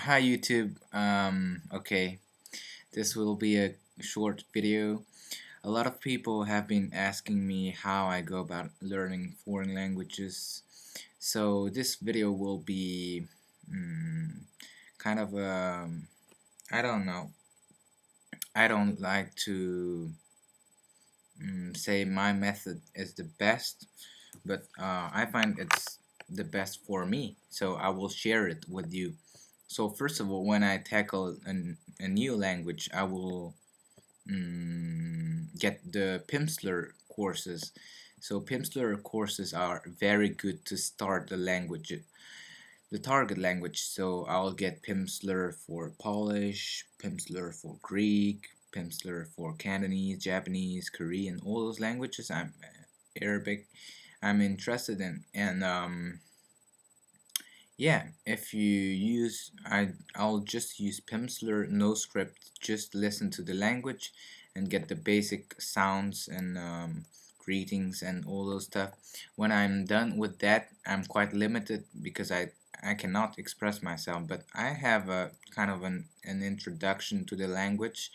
Hi YouTube. Okay, this will be a short video. A lot of people have been asking me how I go about learning foreign languages. So this video will be kind of I don't know. I don't like to say my method is the best, but I find it's the best for me. So I will share it with you. So first of all, when I tackle a new language, I will get the Pimsleur courses. So Pimsleur courses are very good to start the target language. So I'll get Pimsleur for Polish, Pimsleur for Greek, Pimsleur for Cantonese, Japanese, Korean, all those languages. Arabic. I'm interested in, and yeah, if you use, I'll just use Pimsleur, no script, just listen to the language and get the basic sounds and greetings and all those stuff. When I'm done with that, I'm quite limited because I cannot express myself, but I have a kind of an introduction to the language,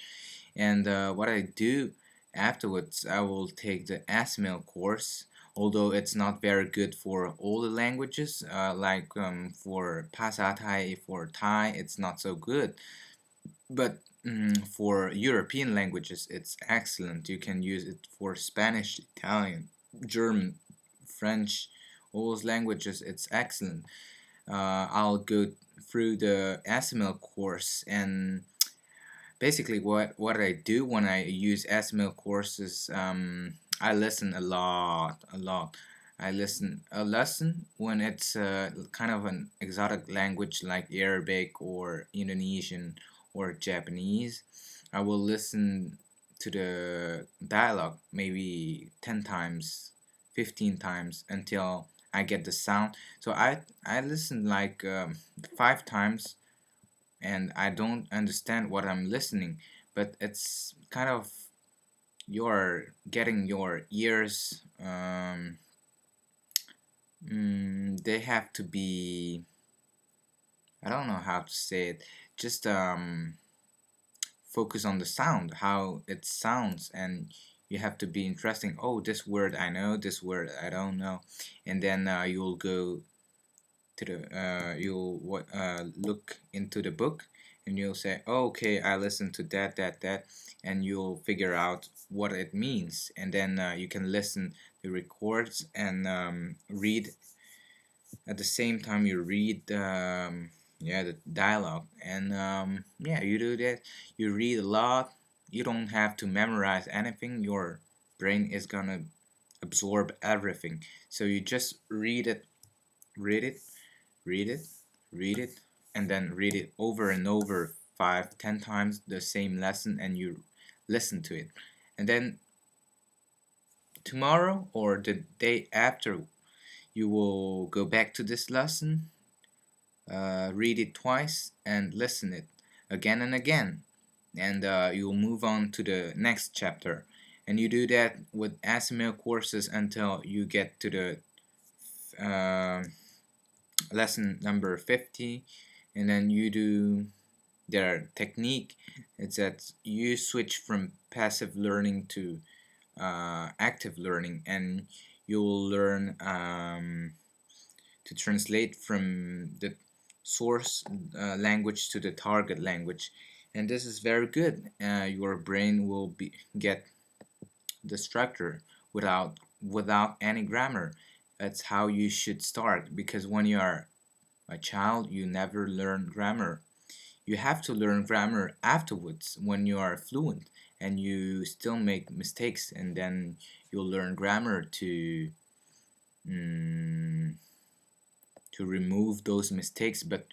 and what I do afterwards, I will take the ASML course, although it's not very good for all the languages, like for Pasa Thai, for Thai, it's not so good. But for European languages, it's excellent. You can use it for Spanish, Italian, German, French, all those languages, it's excellent. I'll go through the ASML course, and basically what I do when I use ASML courses, I listen a lot. I listen a lesson when it's kind of an exotic language like Arabic or Indonesian or Japanese. I will listen to the dialogue maybe 10 times, 15 times until I get the sound. So I listen like 5 times, and I don't understand what I'm listening, but it's kind of you're getting your ears. They have to be. I don't know how to say it. Just focus on the sound, how it sounds, and you have to be interesting. Oh, this word I know, this word I don't know, and then you'll go to the you'll look into the book, and you'll say, oh, okay, I listened to that, and you'll figure out what it means, and then you can listen the records and read at the same time you read yeah, the dialogue, and yeah, you do that. You read a lot. You don't have to memorize anything. Your brain is gonna absorb everything, so you just read it, read it, read it, and then read it over and over 5, 10 times the same lesson, and you listen to it. And then tomorrow or the day after, you will go back to this lesson, read it twice, and listen it again and again. And you'll move on to the next chapter. And you do that with ASML courses until you get to the uh, lesson number 50, and then you do their technique. It's that you switch from passive learning to active learning, and you'll learn to translate from the source language to the target language, and this is very good. Your brain will get the structure without any grammar. That's how you should start, because when you are a child, you never learn grammar. You have to learn grammar afterwards when you are fluent and you still make mistakes, and then you'll learn grammar mm, to remove those mistakes. But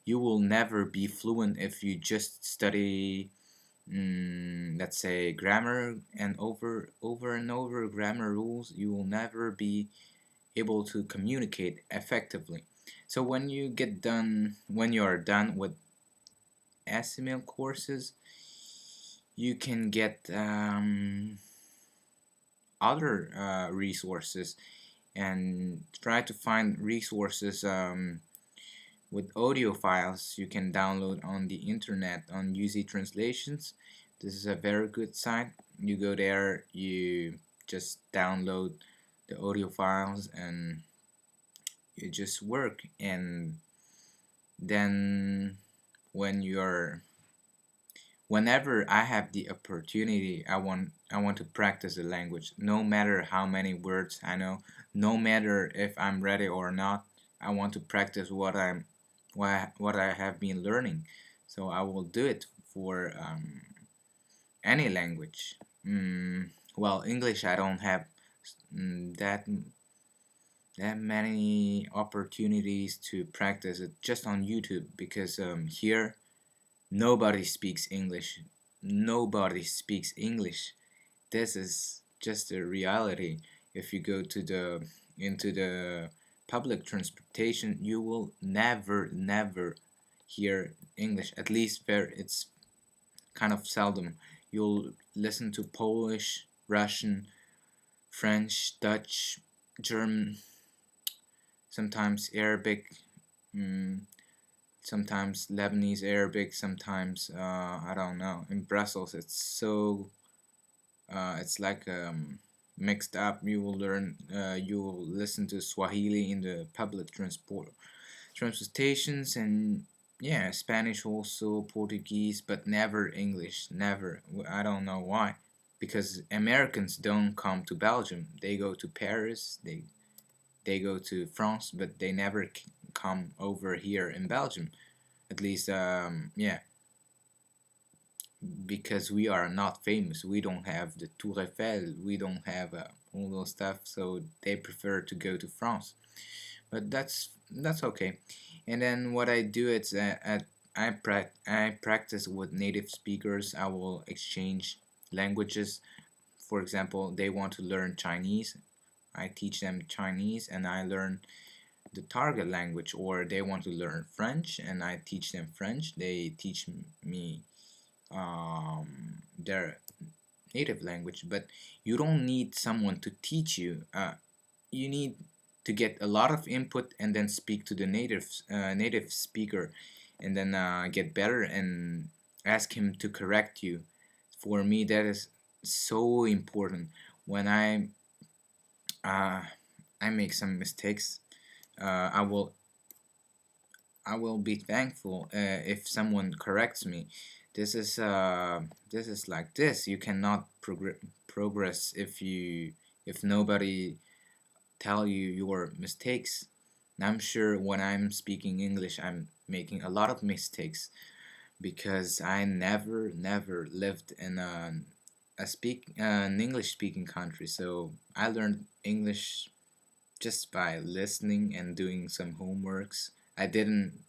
you will never be fluent if you just study, let's say, grammar and over and over grammar rules. You will never be able to communicate effectively. So when you are done with ASML courses, you can get other resources, and try to find resources with audio files you can download on the internet on UZ Translations. This is a very good site. You go there, you just download the audio files, and you just work. And then when you're whenever I have the opportunity, I want to practice the language, no matter how many words I know, no matter if I'm ready or not. I want to practice what I have been learning, so I will do it for any language. Well, English I don't have that many opportunities to practice it just on YouTube, because here nobody speaks English. Nobody speaks English. This is just a reality. If you go to the into the public transportation, you will never hear English. At least it's kind of seldom. You'll listen to Polish, Russian, French, Dutch, German, sometimes Arabic, mm, sometimes Lebanese Arabic, sometimes I don't know. In Brussels, it's like mixed up. You will listen to Swahili in the public transportations, and yeah, Spanish also, Portuguese, but never English. Never. I don't know why. Because Americans don't come to Belgium. They go to Paris. They go to France, but they never come over here in Belgium. At least, yeah, because we are not famous. We don't have the Tour Eiffel. We don't have all those stuff. So they prefer to go to France. But that's okay. And then what I do is I practice with native speakers. I will exchange languages. For example, they want to learn Chinese. I teach them Chinese, and I learn the target language. Or they want to learn French, and I teach them French. They teach me their native language. But you don't need someone to teach you. You need to get a lot of input and then speak to the native speaker, and then get better and ask him to correct you. For me, that is so important. When uh, I make some mistakes, uh, I will I will be thankful if someone corrects me. This is this is like this. You cannot progress if nobody tell you your mistakes. And I'm sure when I'm speaking English, I'm making a lot of mistakes because I never lived in an English speaking country. So I learned English just by listening and doing some homeworks. I didn't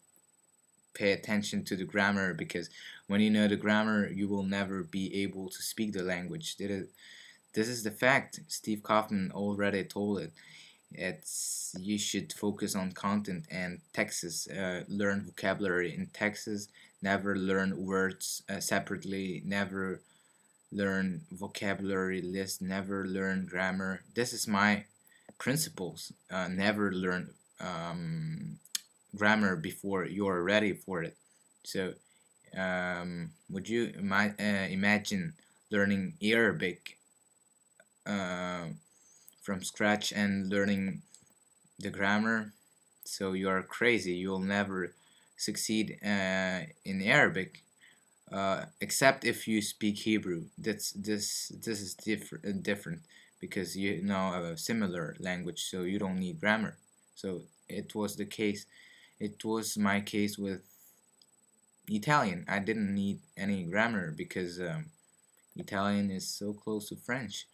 pay attention to the grammar, because when you know the grammar, you will never be able to speak the language. This is the fact. Steve Kaufman already told it. It's you should focus on content and texts. Learn vocabulary in texts. Never learn words separately. Never learn vocabulary list. Never learn grammar. This is my principles. Never learn grammar before you're ready for it. So, would you imagine learning Arabic uh, from scratch and learning the grammar? So you are crazy. You'll never succeed in Arabic, except if you speak Hebrew. This is different, because you know a similar language, so you don't need grammar. So it was the case. It was my case with Italian. I didn't need any grammar because Italian is so close to French.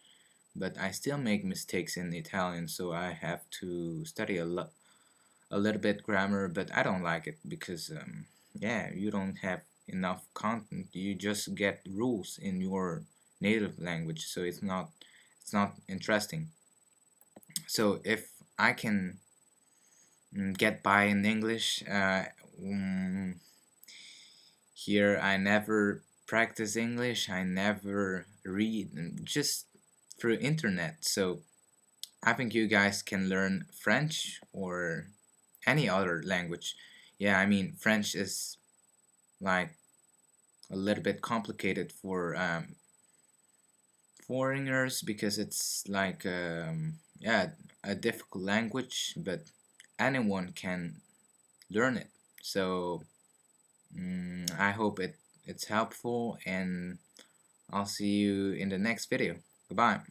But I still make mistakes in Italian, so I have to study a little bit grammar. But I don't like it because yeah, you don't have enough content. You just get rules in your native language, so it's not interesting. So if I can get by in English, here I never practice English. I never read, just through internet. So I think you guys can learn French or any other language. yeah, I mean, French is like a little bit complicated for foreigners because it's like yeah, a difficult language, but anyone can learn it. So I hope it's helpful, and I'll see you in the next video. Goodbye.